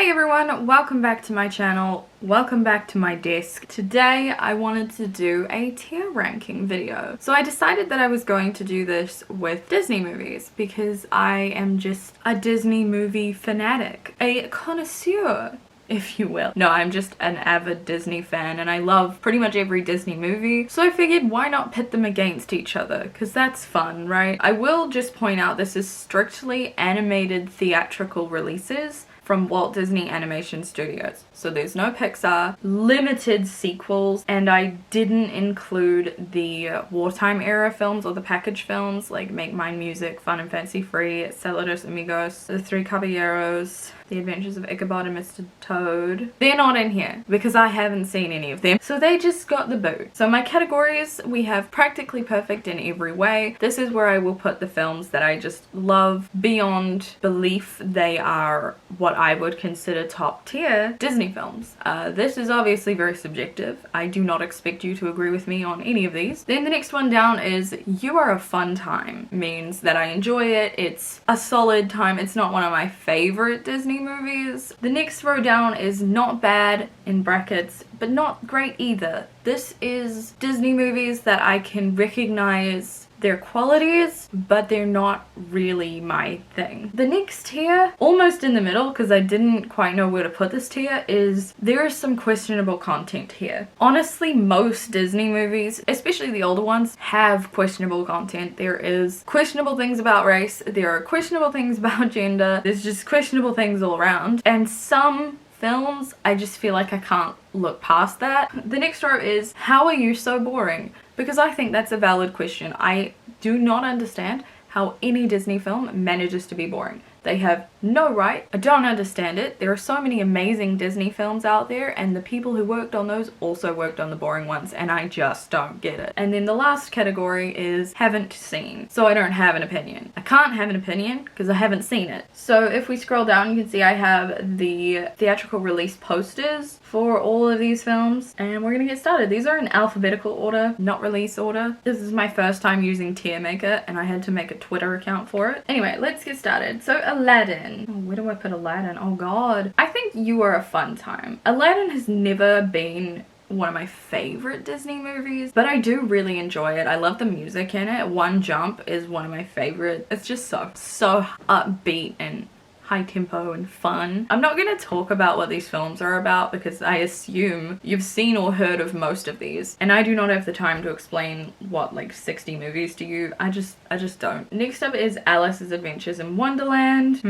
Hey everyone, welcome back to my channel, welcome back to my desk. Today I wanted to do a tier ranking video. So I decided that I was going to do this with Disney movies because I am just a Disney movie fanatic, a connoisseur, if you will. No, I'm just an avid Disney fan and I love pretty much every Disney movie. So I figured why not pit them against each other, because that's fun, right? I will just point out this is strictly animated theatrical releases from Walt Disney Animation Studios. So there's no Pixar, limited sequels, and I didn't include the wartime era films or the package films like Make Mine Music, Fun and Fancy Free, Saludos Amigos, The Three Caballeros, The Adventures of Ichabod and Mr. Toad. They're not in here because I haven't seen any of them. So they just got the boot. So my categories, we have practically perfect in every way. This is where I will put the films that I just love beyond belief. They are what I would consider top tier Disney films. This is obviously very subjective. I do not expect you to agree with me on any of these. Then the next one down is You Are a Fun Time. Means that I enjoy it. It's a solid time. It's not one of my favorite Disney movies. The next row down is Not Bad in brackets, but not great either. This is Disney movies that I can recognize their qualities, but they're not really my thing. The next tier, almost in the middle because I didn't quite know where to put this tier, is there is some questionable content here. Honestly, most Disney movies, especially the older ones, have questionable content. There is questionable things about race, there are questionable things about gender, there's just questionable things all around, and some films, I just feel like I can't look past that. The next row is How Are You So Boring? Because I think that's a valid question. I do not understand how any Disney film manages to be boring. They have no right. I don't understand it. There are so many amazing Disney films out there and the people who worked on those also worked on the boring ones and I just don't get it. And then the last category is Haven't Seen. So I don't have an opinion. I can't have an opinion because I haven't seen it. So if we scroll down you can see I have the theatrical release posters for all of these films and we're gonna get started. These are in alphabetical order, not release order. This is my first time using Tier Maker and I had to make a Twitter account for it. Anyway, let's get started. So Aladdin. Oh, where do I put Aladdin? Oh god. I think You Are a Fun Time. Aladdin has never been one of my favorite Disney movies, but I do really enjoy it. I love the music in it. One Jump is one of my favorite. It's just so upbeat and high tempo and fun. I'm not going to talk about what these films are about because I assume you've seen or heard of most of these and I do not have the time to explain what like 60 movies to you. I just don't. Next up is Alice's Adventures in Wonderland.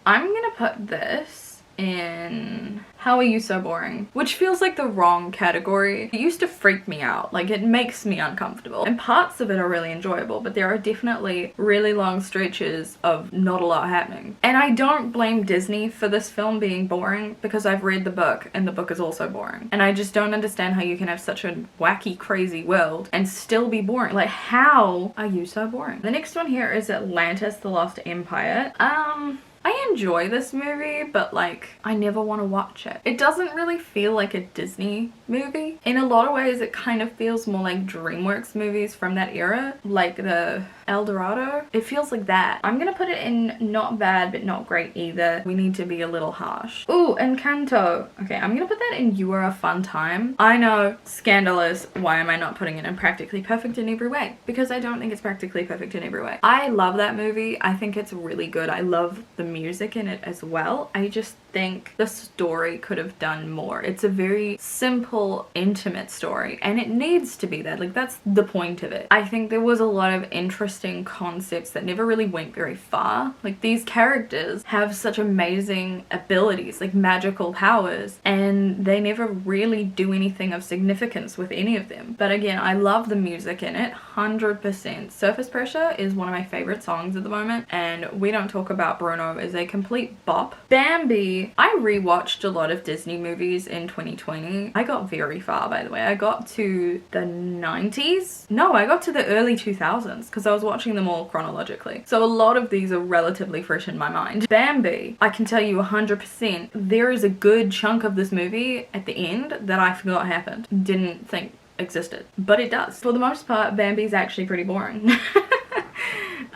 I'm gonna put this in How Are You So Boring, which feels like the wrong category. It used to freak me out, like it makes me uncomfortable, and parts of it are really enjoyable, but there are definitely really long stretches of not a lot happening. And I don't blame Disney for this film being boring because I've read the book and the book is also boring, and I just don't understand how you can have such a wacky crazy world and still be boring. Like, how are you so boring? The next one here is Atlantis the Lost Empire. I enjoy this movie, but like, I never want to watch it. It doesn't really feel like a Disney movie. In a lot of ways, it kind of feels more like DreamWorks movies from that era, like the El Dorado. It feels like that. I'm gonna put it in not bad, but not great either. We need to be a little harsh. Ooh, Encanto. Okay, I'm gonna put that in You Are a Fun Time. I know, scandalous. Why am I not putting it in Practically Perfect in every way? Because I don't think it's practically perfect in every way. I love that movie. I think it's really good. I love the music in it as well. I just think the story could have done more. It's a very simple, intimate story and it needs to be that. Like, that's the point of it. I think there was a lot of interesting concepts that never really went very far. Like, these characters have such amazing abilities, like magical powers, and they never really do anything of significance with any of them. But again, I love the music in it, 100%. Surface Pressure is one of my favorite songs at the moment, and We Don't Talk About Bruno is a complete bop. Bambi, I rewatched a lot of Disney movies in 2020. I got very far, by the way. I got to the 90s. No, I got to the early 2000s because I was watching them all chronologically. So a lot of these are relatively fresh in my mind. Bambi, I can tell you 100%, there is a good chunk of this movie at the end that I forgot happened. Didn't think existed, but it does. For the most part, Bambi's actually pretty boring.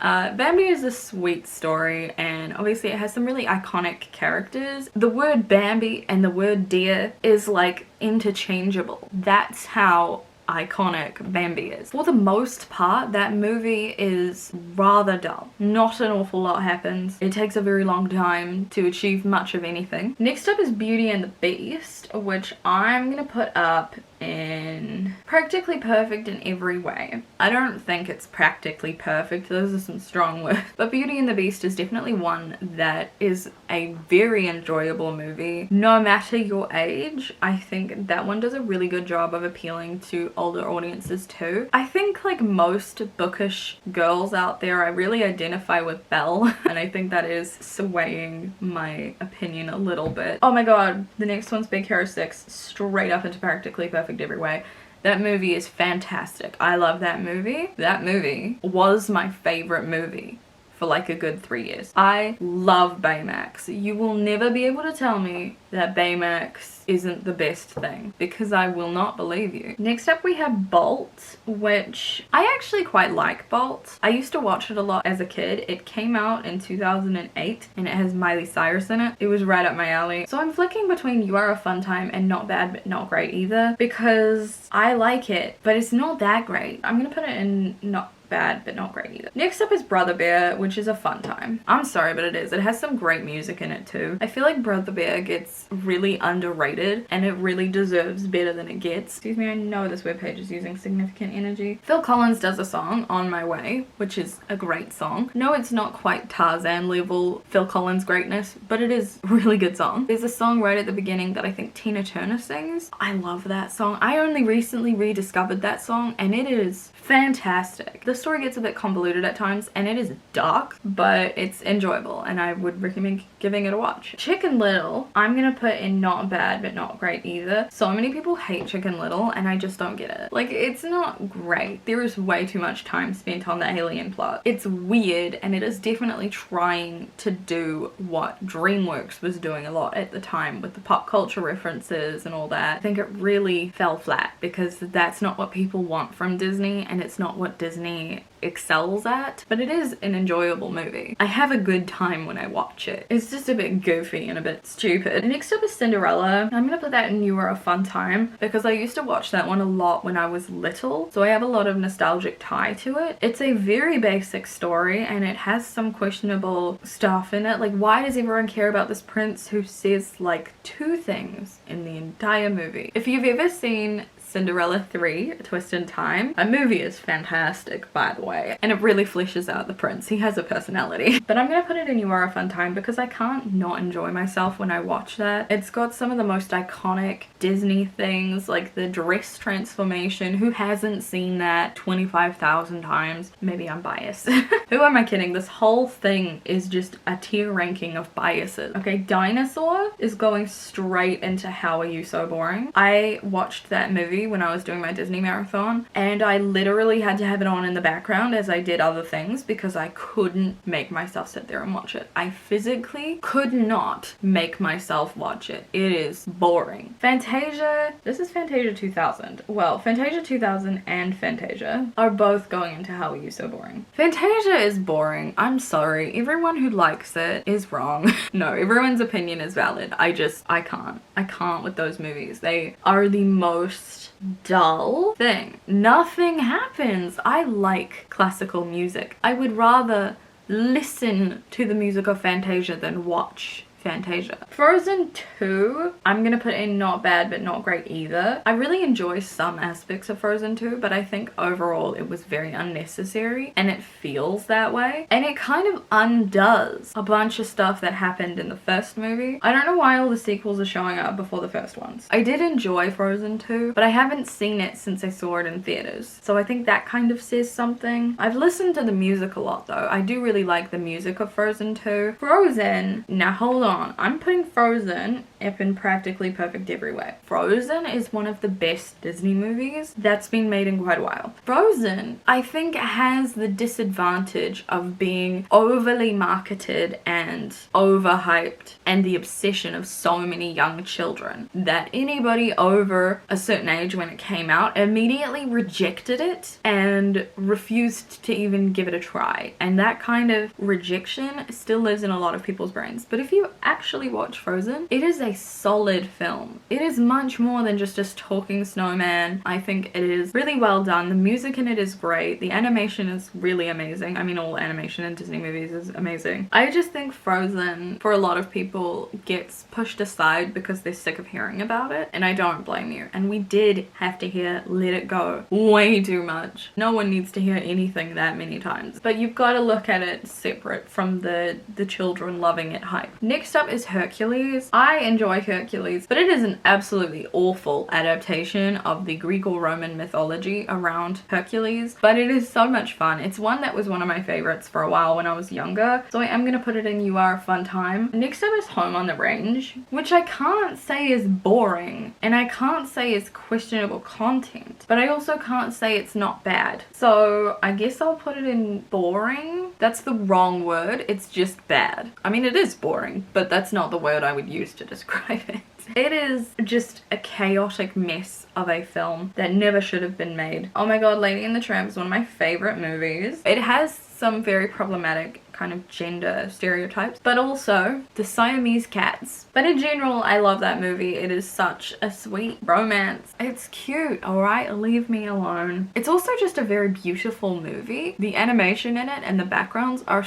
Bambi is a sweet story, and obviously it has some really iconic characters. The word Bambi and the word deer is like interchangeable. That's how iconic Bambi is. For the most part, that movie is rather dull. Not an awful lot happens. It takes a very long time to achieve much of anything. Next up is Beauty and the Beast, which I'm gonna put up in practically perfect in every way. I don't think it's practically perfect, those are some strong words, but Beauty and the Beast is definitely one that is a very enjoyable movie. No matter your age, I think that one does a really good job of appealing to older audiences too. I think like most bookish girls out there, I really identify with Belle, and I think that is swaying my opinion a little bit. Oh my god, the next one's Big Hero 6, straight up into practically perfect every way. That movie is fantastic. I love that movie. That movie was my favorite movie for like a good 3 years. I love Baymax. You will never be able to tell me that Baymax isn't the best thing, because I will not believe you. Next up we have Bolt, which I actually quite like Bolt. I used to watch it a lot as a kid. It came out in 2008 and it has Miley Cyrus in it. It was right up my alley. So I'm flicking between You Are a Fun Time and Not Bad But Not Great Either, because I like it, but it's not that great. I'm gonna put it in Not Bad but Not Great Either. Next up is Brother Bear, which is a fun time. I'm sorry, but it is. It has some great music in it too. I feel like Brother Bear gets really underrated, and it really deserves better than it gets. Excuse me, I know this webpage is using significant energy. Phil Collins does a song, On My Way, which is a great song. No, it's not quite Tarzan level Phil Collins greatness, but it is a really good song. There's a song right at the beginning that I think Tina Turner sings. I love that song. I only recently rediscovered that song, and it is fantastic. The story gets a bit convoluted at times, and it is dark, but it's enjoyable, and I would recommend giving it a watch. Chicken Little, I'm gonna put in Not Bad but Not Great Either. So many people hate Chicken Little, and I just don't get it. Like, it's not great. There is way too much time spent on the alien plot. It's weird, and it is definitely trying to do what DreamWorks was doing a lot at the time with the pop culture references and all that. I think it really fell flat, because that's not what people want from Disney, and it's not what Disney excels at, but it is an enjoyable movie. I have a good time when I watch it. It's just a bit goofy and a bit stupid. Next up is Cinderella. I'm gonna put that in You Are a Fun Time, because I used to watch that one a lot when I was little, so I have a lot of nostalgic tie to it. It's a very basic story, and it has some questionable stuff in it. Like, why does everyone care about this prince who says like 2 things in the entire movie? If you've ever seen Cinderella 3, A Twist in Time, a movie is fantastic, by the way, and it really fleshes out the prince. He has a personality. But I'm gonna put it in You Are a Fun Time, because I can't not enjoy myself when I watch that. It's got some of the most iconic Disney things, like the dress transformation. Who hasn't seen that 25,000 times? Maybe I'm biased. Who am I kidding? This whole thing is just a tier ranking of biases. Okay, Dinosaur is going straight into How Are You So Boring. I watched that movie when I was doing my Disney marathon, and I literally had to have it on in the background as I did other things, because I couldn't make myself sit there and watch it. I physically could not make myself watch it. It is boring. Fantasia, this is Fantasia 2000. Well, Fantasia 2000 and Fantasia are both going into How Are You So Boring. Fantasia is boring. I'm sorry. Everyone who likes it is wrong. No, everyone's opinion is valid. I can't. I can't with those movies. They are the most dull thing. Nothing happens. I like classical music. I would rather listen to the music of Fantasia than watch Fantasia. Frozen 2, I'm gonna put in Not Bad But Not Great Either. I really enjoy some aspects of Frozen 2, but I think overall it was very unnecessary, and it feels that way. And it kind of undoes a bunch of stuff that happened in the first movie. I don't know why all the sequels are showing up before the first ones. I did enjoy Frozen 2, but I haven't seen it since I saw it in theaters. So I think that kind of says something. I've listened to the music a lot though. I do really like the music of Frozen 2. Frozen, now hold on. on. I'm putting Frozen up in practically perfect every way. Frozen is one of the best Disney movies that's been made in quite a while. Frozen, I think, has the disadvantage of being overly marketed and overhyped and the obsession of so many young children that anybody over a certain age when it came out immediately rejected it and refused to even give it a try. And that kind of rejection still lives in a lot of people's brains. But if you actually watch Frozen, it is a solid film. It is much more than just a talking snowman. I think it is really well done. The music in it is great. The animation is really amazing. I mean, all animation in Disney movies is amazing. I just think Frozen, for a lot of people, gets pushed aside because they're sick of hearing about it, and I don't blame you. And we did have to hear Let It Go way too much. No one needs to hear anything that many times. But you've got to look at it separate from the children loving it hype. Next up is Hercules. I enjoy Hercules, but it is an absolutely awful adaptation of the Greco-Roman mythology around Hercules, but it is so much fun. It's one that was one of my favorites for a while when I was younger, so I am gonna put it in You Are a Fun Time. Next up is Home on the Range, which I can't say is boring, and I can't say is questionable content, but I also can't say it's not bad. So I guess I'll put it in boring. That's the wrong word. It's just bad. I mean, it is boring, but that's not the word I would use to describe it. It is just a chaotic mess of a film that never should have been made. Oh my god, Lady and the Tramp is one of my favorite movies. It has some very problematic kind of gender stereotypes, but also the Siamese cats. But in general, I love that movie. It is such a sweet romance. It's cute, alright? Leave me alone. It's also just a very beautiful movie. The animation in it and the backgrounds are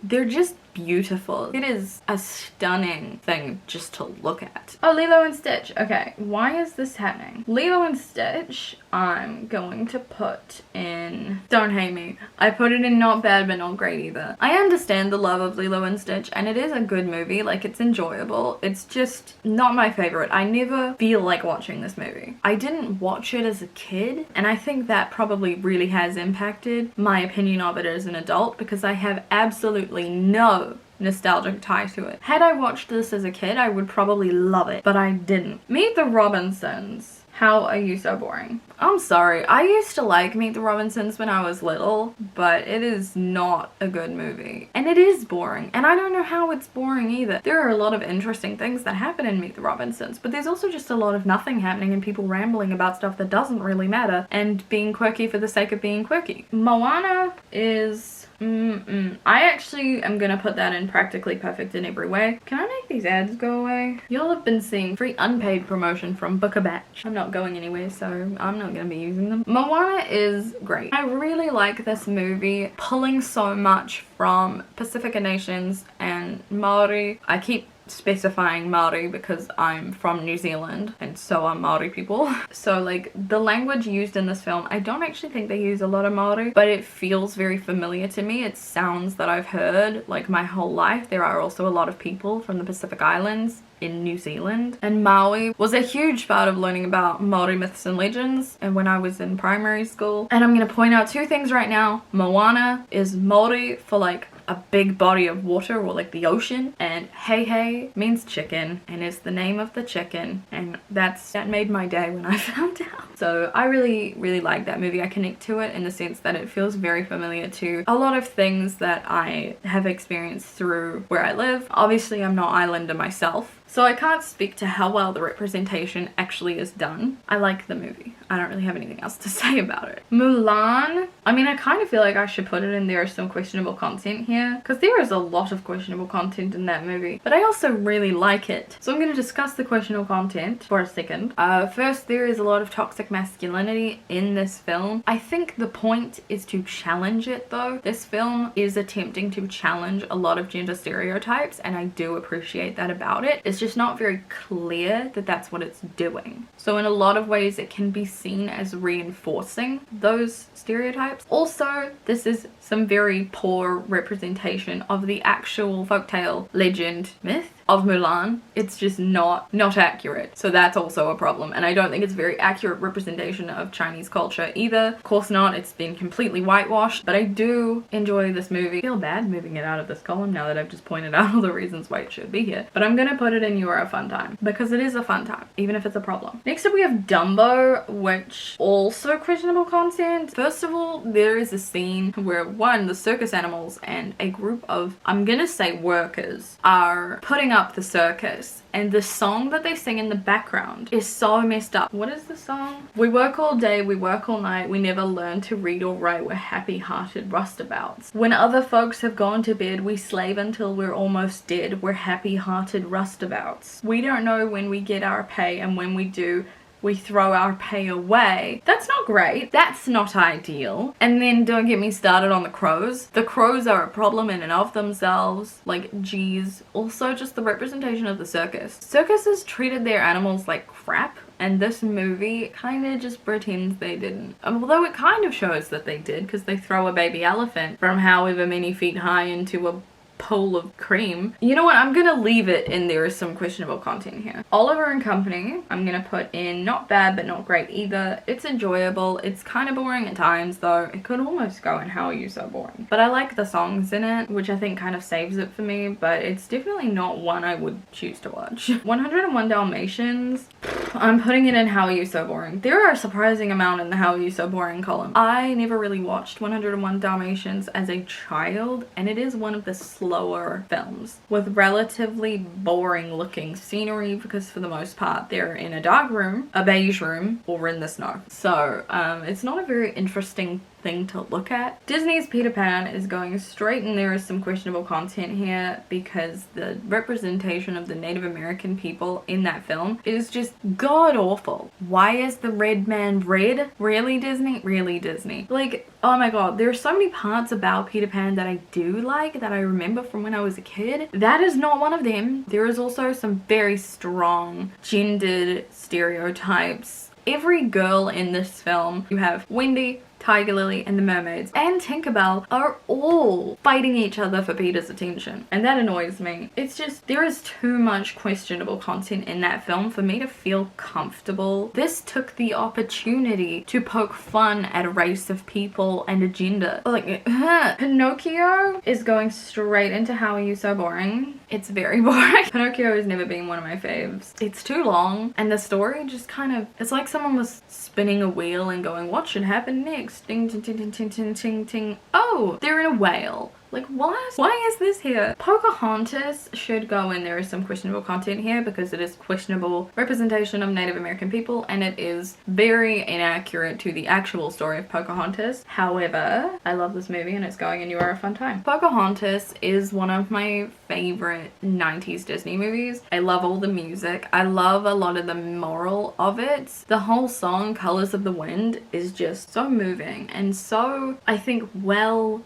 they're just beautiful. It is a stunning thing just to look at. Oh, Lilo and Stitch. Okay, why is this happening? Lilo and Stitch, I'm going to put in... Don't hate me. I put it in not bad but not great either. I understand the love of Lilo and Stitch, and it is a good movie. Like, it's enjoyable. It's just not my favorite. I never feel like watching this movie. I didn't watch it as a kid, and I think that probably really has impacted my opinion of it as an adult, because I have absolutely no nostalgic tie to it. Had I watched this as a kid, I would probably love it, but I didn't. Meet the Robinsons. How are you so boring? I'm sorry, I used to like Meet the Robinsons when I was little, but it is not a good movie. And it is boring, and I don't know how it's boring either. There are a lot of interesting things that happen in Meet the Robinsons, but there's also just a lot of nothing happening and people rambling about stuff that doesn't really matter and being quirky for the sake of being quirky. Moana is... I actually am gonna put that in practically perfect in every way. Can I make these ads go away? Y'all have been seeing free unpaid promotion from Book a Batch. I'm not going anywhere, so I'm not gonna be using them. Moana is great. I really like this movie, pulling so much from Pacifica nations and Maori. I keep specifying Maori because I'm from New Zealand and so are Maori people. So like the language used in this film, I don't actually think they use a lot of Maori, but it feels very familiar to me. It's sounds that I've heard like my whole life. There are also a lot of people from the Pacific Islands in New Zealand, and Maui was a huge part of learning about Maori myths and legends and when I was in primary school. And I'm gonna point out two things right now. Moana is Maori for like a big body of water or like the ocean, and Hei means chicken and is the name of the chicken, and that made my day when I found out. So I really like that movie. I connect to it in the sense that it feels very familiar to a lot of things that I have experienced through where I live. Obviously I'm not Islander myself, so I can't speak to how well the representation actually is done. I like the movie. I don't really have anything else to say about it. Mulan, I mean, I kind of feel like I should put it in there is some questionable content here, because there is a lot of questionable content in that movie, but I also really like it. So I'm going to discuss the questionable content for a second. First, there is a lot of toxic masculinity in this film. I think the point is to challenge it though. This film is attempting to challenge a lot of gender stereotypes, and I do appreciate that about it. It's just not very clear that that's what it's doing. So in a lot of ways it can be seen as reinforcing those stereotypes. Also, this is some very poor representation of the actual folktale legend myth of Mulan. It's just not accurate. So that's also a problem, and I don't think it's very accurate representation of Chinese culture either. Of course not, it's been completely whitewashed, but I do enjoy this movie. I feel bad moving it out of this column now that I've just pointed out all the reasons why it should be here. But I'm gonna put it in You Are a Fun Time because it is a fun time, even if it's a problem. Next up we have Dumbo, which also questionable content. First of all, there is a scene where the circus animals and a group of, I'm gonna say workers, are putting up the circus, and the song that they sing in the background is so messed up. What is the song? We work all day, we work all night, we never learn to read or write, we're happy-hearted rustabouts. When other folks have gone to bed, we slave until we're almost dead, we're happy-hearted rustabouts. We don't know when we get our pay, and when we do, we throw our pay away. That's not great. That's not ideal. And then don't get me started on the crows. The crows are a problem in and of themselves. Like, geez. Also, just the representation of the circus. Circuses treated their animals like crap, and this movie kind of just pretends they didn't. Although it kind of shows that they did, because they throw a baby elephant from however many feet high into a pool of cream. You know what, I'm gonna leave it in there is some questionable content here. Oliver and Company, I'm gonna put in not bad but not great either. It's enjoyable. It's kind of boring at times though. It could almost go in How Are You So Boring. But I like the songs in it, which I think kind of saves it for me, but it's definitely not one I would choose to watch. 101 Dalmatians, I'm putting it in How Are You So Boring. There are a surprising amount in the How Are You So Boring column. I never really watched 101 Dalmatians as a child, and it is one of the slower films with relatively boring looking scenery because for the most part they're in a dark room, a beige room, or in the snow. So it's not a very interesting thing to look at. Disney's Peter Pan is going straight, and there is some questionable content here because the representation of the Native American people in that film is just god awful. Why is the red man red? Really, Disney? Really, Disney? Like, oh my god, there are so many parts about Peter Pan that I do like, that I remember from when I was a kid. That is not one of them. There is also some very strong gendered stereotypes. Every girl in this film, you have Wendy, Tiger Lily, and the mermaids, and Tinkerbell are all fighting each other for Peter's attention, and that annoys me. It's just, there is too much questionable content in that film for me to feel comfortable. This took the opportunity to poke fun at a race of people and a gender. Like, Pinocchio is going straight into How Are You So Boring. It's very boring. Pinocchio has never been one of my faves. It's too long, and the story just kind of, it's like someone was spinning a wheel and going, what should happen next? Ding, ding, ding, ding, ding, ding, ding, ding. Oh, they're in a whale. Like, what? Why is this here? Pocahontas should go in. There is some questionable content here because it is questionable representation of Native American people, and it is very inaccurate to the actual story of Pocahontas. However, I love this movie and it's going in You Are a Fun Time. Pocahontas is one of my favorite 90s Disney movies. I love all the music. I love a lot of the moral of it. The whole song, Colors of the Wind, is just so moving and so, I think, well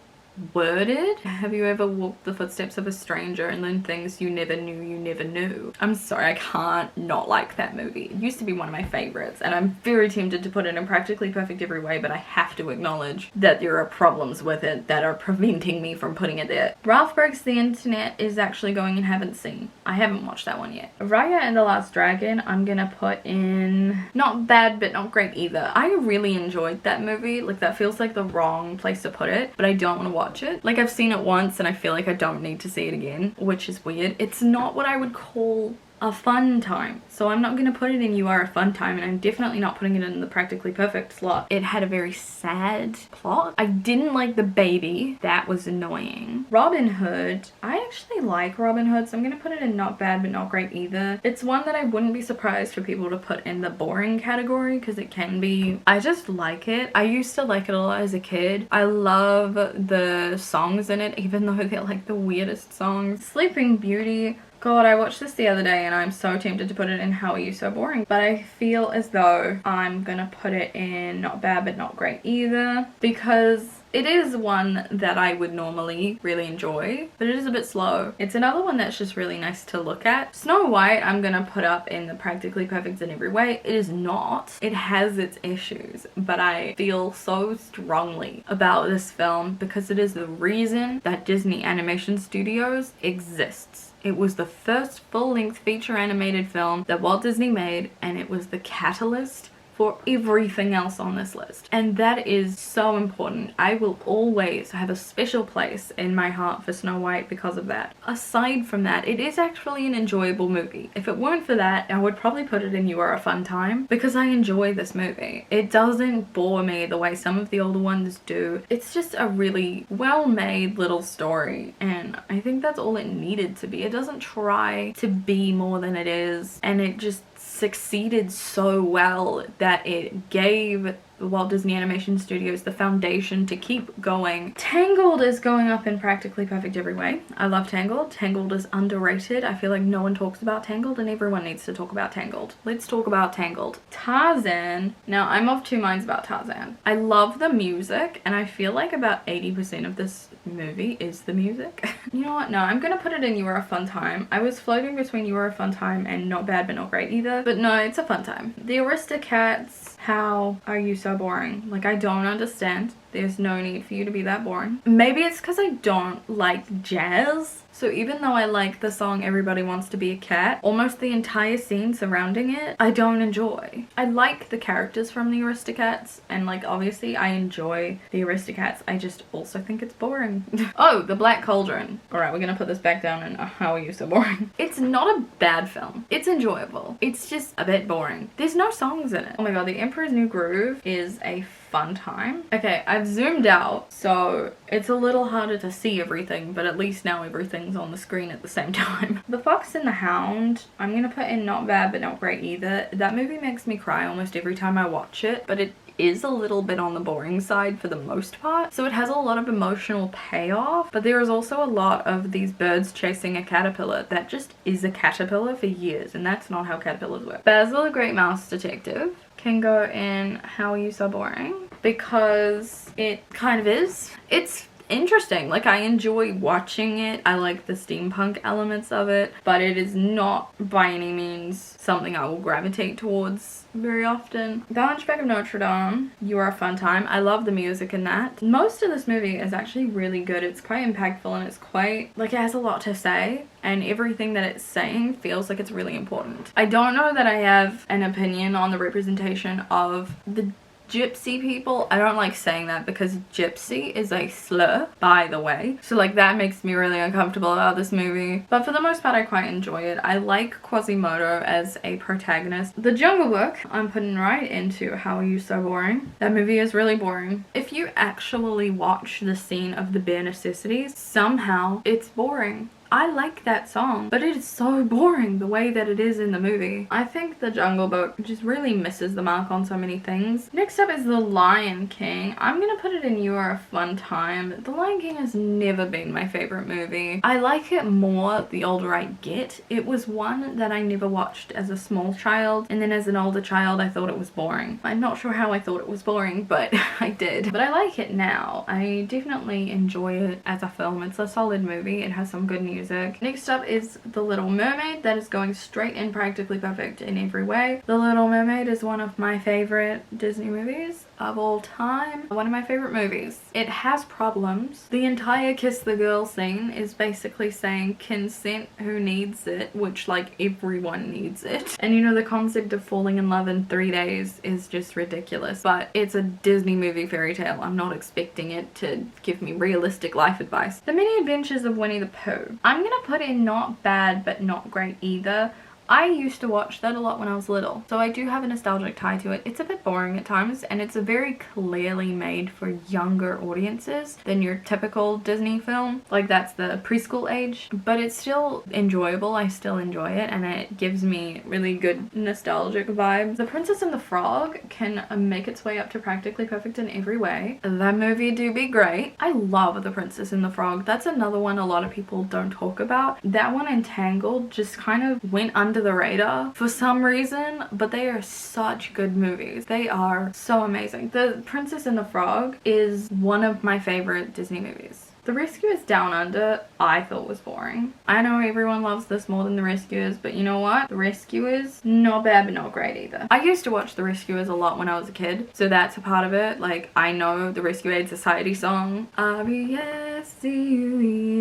worded. Have you ever walked the footsteps of a stranger and learned things you never knew you never knew? I'm sorry, I can't not like that movie. It used to be one of my favorites, and I'm very tempted to put it in Practically Perfect every way, but I have to acknowledge that there are problems with it that are preventing me from putting it there. Ralph Breaks the Internet is actually going in Haven't Seen. I haven't watched that one yet. Raya and the Last Dragon, I'm gonna put in not bad but not great either. I really enjoyed that movie. Like, that feels like the wrong place to put it, but I don't want to watch it. Like, I've seen it once and I feel like I don't need to see it again, which is weird. It's not what I would call a fun time, so I'm not gonna put it in You Are a Fun Time, and I'm definitely not putting it in the Practically Perfect slot. It had a very sad plot. I didn't like the baby. That was annoying. Robin Hood, I actually like Robin Hood, so I'm gonna put it in not bad but not great either. It's one that I wouldn't be surprised for people to put in the boring category because it can be. I just like it. I used to like it a lot as a kid. I love the songs in it, even though they're like the weirdest songs. Sleeping Beauty, God, I watched this the other day and I'm so tempted to put it in How Are You So Boring, but I feel as though I'm gonna put it in not bad but not great either because it is one that I would normally really enjoy, but it is a bit slow. It's another one that's just really nice to look at. Snow White, I'm gonna put up in the Practically Perfect in every way. It is not. It has its issues, but I feel so strongly about this film because it is the reason that Disney Animation Studios exists. It was the first full-length feature animated film that Walt Disney made, and it was the catalyst for everything else on this list. And that is so important. I will always have a special place in my heart for Snow White because of that. Aside from that, it is actually an enjoyable movie. If it weren't for that, I would probably put it in You Are a Fun Time because I enjoy this movie. It doesn't bore me the way some of the older ones do. It's just a really well-made little story, and I think that's all it needed to be. It doesn't try to be more than it is, and it just succeeded so well that it gave the Walt Disney Animation Studios the foundation to keep going. Tangled is going up in practically perfect every way. I love Tangled. Tangled is underrated. I feel like no one talks about Tangled and everyone needs to talk about Tangled. Let's talk about Tangled. Tarzan. Now, I'm of two minds about Tarzan. I love the music, and I feel like about 80% of this movie is the music. You know what? No, I'm gonna put it in You Are a Fun Time. I was floating between You Are a Fun Time and Not Bad But Not Great Either, but no, it's a fun time. The Aristocats. How are you so boring? Like, I don't understand. There's no need for you to be that boring. Maybe it's because I don't like jazz. So even though I like the song Everybody Wants to Be a Cat, almost the entire scene surrounding it, I don't enjoy. I like the characters from the Aristocats, and like obviously I enjoy the Aristocats. I just also think it's boring. Oh, The Black Cauldron. Alright, we're gonna put this back down and How Are You So Boring? It's not a bad film. It's enjoyable. It's just a bit boring. There's no songs in it. Oh my god, The Emperor's New Groove is a fun time. Okay, I've zoomed out, so it's a little harder to see everything, but at least now everything's on the screen at the same time. The Fox and the Hound, I'm gonna put in Not Bad But Not Great Either. That movie makes me cry almost every time I watch it, but it is a little bit on the boring side for the most part. So it has a lot of emotional payoff, but there is also a lot of these birds chasing a caterpillar that just is a caterpillar for years, and that's not how caterpillars work. Basil the Great Mouse Detective can go in How Are You So Boring? Because it kind of is. It's interesting. Like, I enjoy watching it. I like the steampunk elements of it, but it is not by any means something I will gravitate towards very often. The Hunchback of Notre Dame, You Are a Fun Time. I love the music in that. Most of this movie is actually really good. It's quite impactful, and it's quite, like, it has a lot to say, and everything that it's saying feels like it's really important. I don't know that I have an opinion on the representation of the gypsy people. I don't like saying that because gypsy is a slur, by the way. So like that makes me really uncomfortable about this movie. But for the most part, I quite enjoy it. I like Quasimodo as a protagonist. The Jungle Book, I'm putting right into How Are You So Boring? That movie is really boring. If you actually watch the scene of the bare necessities, somehow it's boring. I like that song, but it is so boring the way that it is in the movie. I think The Jungle Book just really misses the mark on so many things. Next up is The Lion King. I'm gonna put it in You Are a Fun Time. The Lion King has never been my favorite movie. I like it more the older I get. It was one that I never watched as a small child, and then as an older child I thought it was boring. I'm not sure how I thought it was boring, but I did. But I like it now. I definitely enjoy it as a film. It's a solid movie. It has some good music. Next up is The Little Mermaid. That is going straight in practically perfect in every way. The Little Mermaid is one of my favorite Disney movies of all time. One of my favorite movies. It has problems. The entire Kiss the Girl scene is basically saying consent who needs it, which like everyone needs it. And you know, the concept of falling in love in 3 days is just ridiculous, but it's a Disney movie fairy tale. I'm not expecting it to give me realistic life advice. The Many Adventures of Winnie the Pooh. I'm gonna put in Not Bad But Not Great Either. I used to watch that a lot when I was little, so I do have a nostalgic tie to it. It's a bit boring at times, and it's a very clearly made for younger audiences than your typical Disney film. Like, that's the preschool age, but it's still enjoyable. I still enjoy it, and it gives me really good nostalgic vibes. The Princess and the Frog can make its way up to practically perfect in every way. That movie do be great. I love The Princess and the Frog. That's another one a lot of people don't talk about. That one and Tangled just kind of went under the radar for some reason, but they are such good movies. They are so amazing. The Princess and the Frog is one of my favorite Disney movies. The Rescuers Down Under, I thought was boring. I know everyone loves this more than The Rescuers, but you know what? The Rescuers, not bad but not great either. I used to watch The Rescuers a lot when I was a kid, so that's a part of it. Like, I know the Rescue Aid Society song. R-E-S-C-U-E,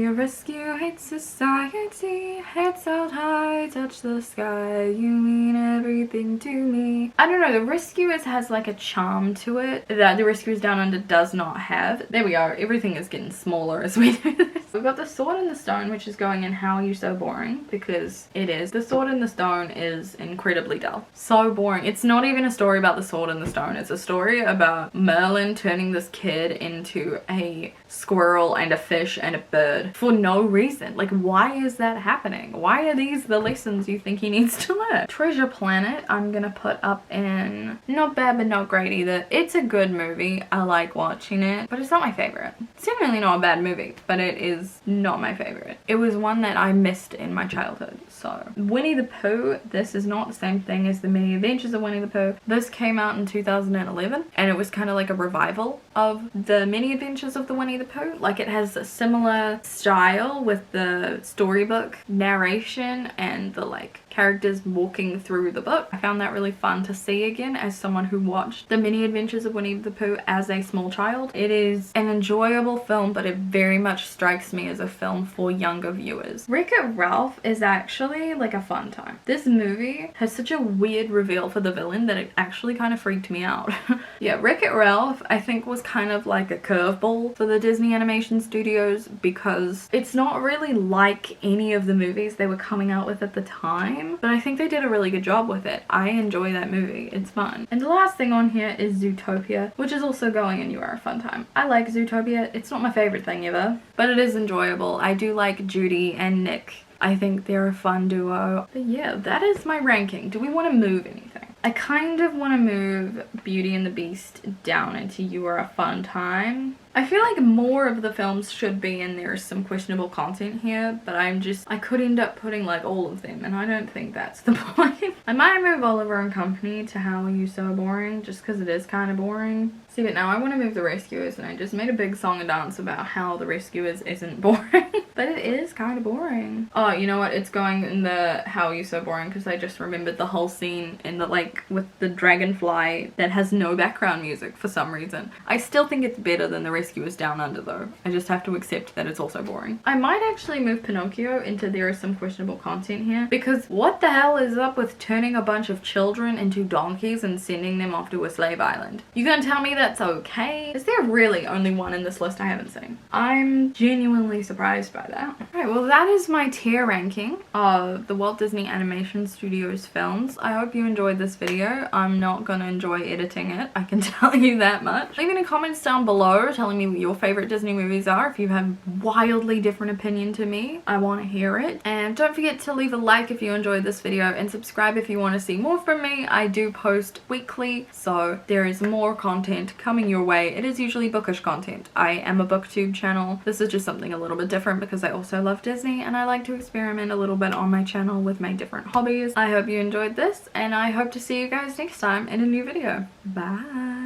Rescue Aid Society, heads out high, touch the sky, you mean everything to me. I don't know, The Rescuers has like a charm to it that The Rescuers Down Under does not have. There we are, everything is getting smaller as we do this. We've got The Sword in the Stone, which is going in How Are You So Boring, because it is. The Sword in the Stone is incredibly dull. So boring. It's not even a story about the sword and the stone. It's a story about Merlin turning this kid into a squirrel and a fish and a bird for no reason. Like, why is that happening? Why are these the lessons you think he needs to learn? Treasure Planet, I'm gonna put up in not bad but not great either. It's a good movie. I like watching it, but it's not my favorite. It's definitely not a bad movie, but it is not my favorite. It was one that I missed in my childhood. So Winnie the Pooh, this is not the same thing as The Many Adventures of Winnie the Pooh. This came out in 2011 and it was kind of like a revival of The Many Adventures of the Winnie the Pooh. Like, it has a similar style with the storybook narration and the like characters walking through the book. I found that really fun to see again as someone who watched The Many Adventures of Winnie the Pooh as a small child. It is an enjoyable film, but it very much strikes me as a film for younger viewers. Wreck-It Ralph is actually like a fun time. This movie has such a weird reveal for the villain that it actually kind of freaked me out. Yeah, Wreck-It Ralph I think was kind of like a curveball for the Disney Animation Studios because it's not really like any of the movies they were coming out with at the time. But I think they did a really good job with it. I enjoy that movie. It's fun. And the last thing on here is Zootopia, which is also going in You Are a Fun Time. I like Zootopia. It's not my favorite thing ever, but it is enjoyable. I do like Judy and Nick. I think they're a fun duo. But yeah, that is my ranking. Do we want to move anything? I kind of want to move Beauty and the Beast down into You Are a Fun Time. I feel like more of the films should be in there. Some questionable content here, but I could end up putting like all of them, and I don't think that's the point. I might move Oliver and Company to How Are You So Boring, just because it is kind of boring. See, but now I want to move The Rescuers, and I just made a big song and dance about how The Rescuers isn't boring. But it is kind of boring. Oh, you know what? It's going in the How Are You So Boring, because I just remembered the whole scene in the, like, with the dragonfly that has no background music for some reason. I still think it's better than The Rescuers Down Under, though. I just have to accept that it's also boring. I might actually move Pinocchio into There Is Some Questionable Content here, because what the hell is up with turning a bunch of children into donkeys and sending them off to a slave island? You gonna tell me that's okay? Is there really only one in this list I haven't seen? I'm genuinely surprised by that. Alright, well that is my tier ranking of the Walt Disney Animation Studios films. I hope you enjoyed this video. I'm not gonna enjoy editing it, I can tell you that much. Leave any comments down below telling me what your favorite Disney movies are. If you have wildly different opinion to me, I want to hear it. And don't forget to leave a like if you enjoyed this video and subscribe if you want to see more from me. I do post weekly, so there is more content coming your way. It is usually bookish content. I am a booktube channel. This is just something a little bit different because I also love Disney and I like to experiment a little bit on my channel with my different hobbies. I hope you enjoyed this and I hope to see you guys next time in a new video. Bye!